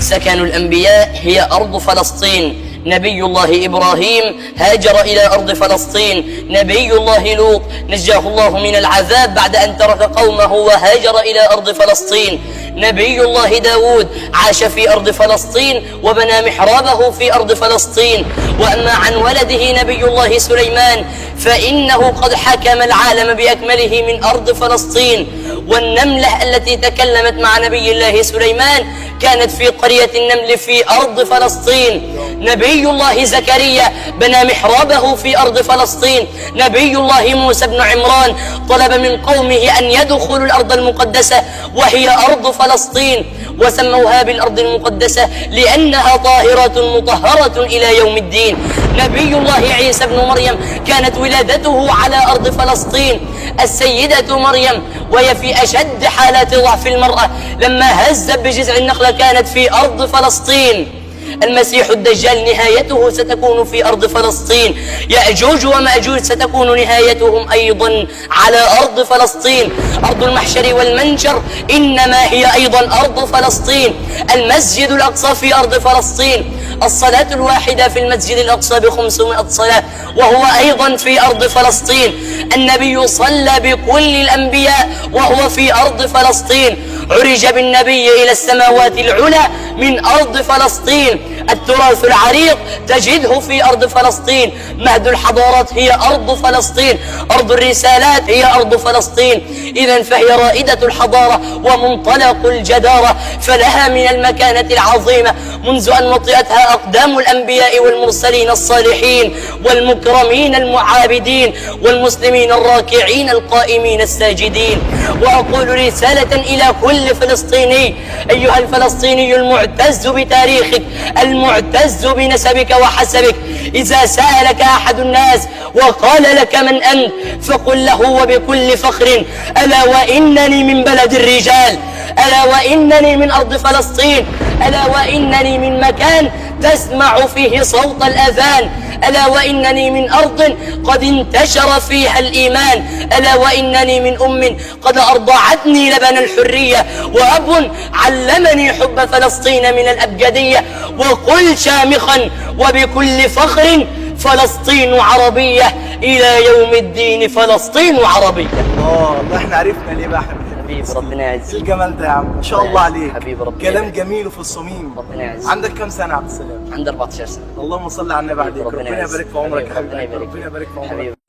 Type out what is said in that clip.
سكن الأنبياء هي أرض فلسطين. نبي الله إبراهيم هاجر إلى أرض فلسطين. نبي الله لوط نجاه الله من العذاب بعد أن ترك قومه وهاجر إلى أرض فلسطين. نبي الله داود عاش في أرض فلسطين وبنى محرابه في أرض فلسطين. وأما عن ولده نبي الله سليمان فإنه قد حكم العالم بأكمله من أرض فلسطين. والنملة التي تكلمت مع نبي الله سليمان كانت في قرية النمل في أرض فلسطين. نبي الله زكريا بنى محرابه في أرض فلسطين. نبي الله موسى بن عمران طلب من قومه أن يدخلوا الأرض المقدسة وهي أرض فلسطين، وسموها بالأرض المقدسة لأنها طاهرة مطهرة إلى يوم الدين. نبي الله عيسى بن مريم كانت ولادته على أرض فلسطين. السيدة مريم وهي في أشد حالات ضعف المرأة لما هزت بجذع النخلة كانت في أرض فلسطين. المسيح الدجال نهايته ستكون في أرض فلسطين. يأجوج ومأجوج ستكون نهايتهم أيضا على أرض فلسطين. أرض المحشر والمنشر إنما هي أيضا أرض فلسطين. المسجد الأقصى في أرض فلسطين. الصلاة الواحدة في المسجد الأقصى ب500 صلاة وهو أيضا في أرض فلسطين. النبي صلى بكل الأنبياء وهو في أرض فلسطين. عرج بالنبي إلى السماوات العلى من أرض فلسطين. التراث العريق تجده في أرض فلسطين. مهد الحضارات هي أرض فلسطين. أرض الرسالات هي أرض فلسطين. إذن فهي رائدة الحضارة ومنطلق الجدارة، فلها من المكانة العظيمة منذ أن وطئتها أقدام الأنبياء والمرسلين الصالحين والمكرمين المعابدين والمسلمين الراكعين القائمين الساجدين. وأقول رسالة إلى كل فلسطيني: أيها الفلسطيني المعتز بتاريخك المعتز بنسبك وحسبك، إذا سألك أحد الناس وقال لك من أنت فقل له وبكل فخر: ألا وإنني من بلد الرجال، ألا وإنني من أرض فلسطين، ألا وإنني من مكان تسمع فيه صوت الأذان، ألا وإنني من أرض قد انتشر فيها الإيمان، ألا وإنني من أم قد أرضعتني لبن الحرية، وأب علمني حب فلسطين من الأبجدية. وقل شامخا وبكل فخر: فلسطين عربية إلى يوم الدين، فلسطين عربية. الله احنا عرفنا ليه بقى حبيبي. ربنا يعزك. ايه الجمال ده يا عم، ما شاء الله عليك. حبيبي ربنا كلام يعزك. جميل وفي الصميم. ربنا يعزك. عندك كام سنة يا عبد السلام؟ عندي 14 سنة. اللهم صل على النبي عليك. ربنا ربنا يبارك في عمرك يا ربنا حبيبي. يبارك ربنا يبارك في عمرك. حبيبي.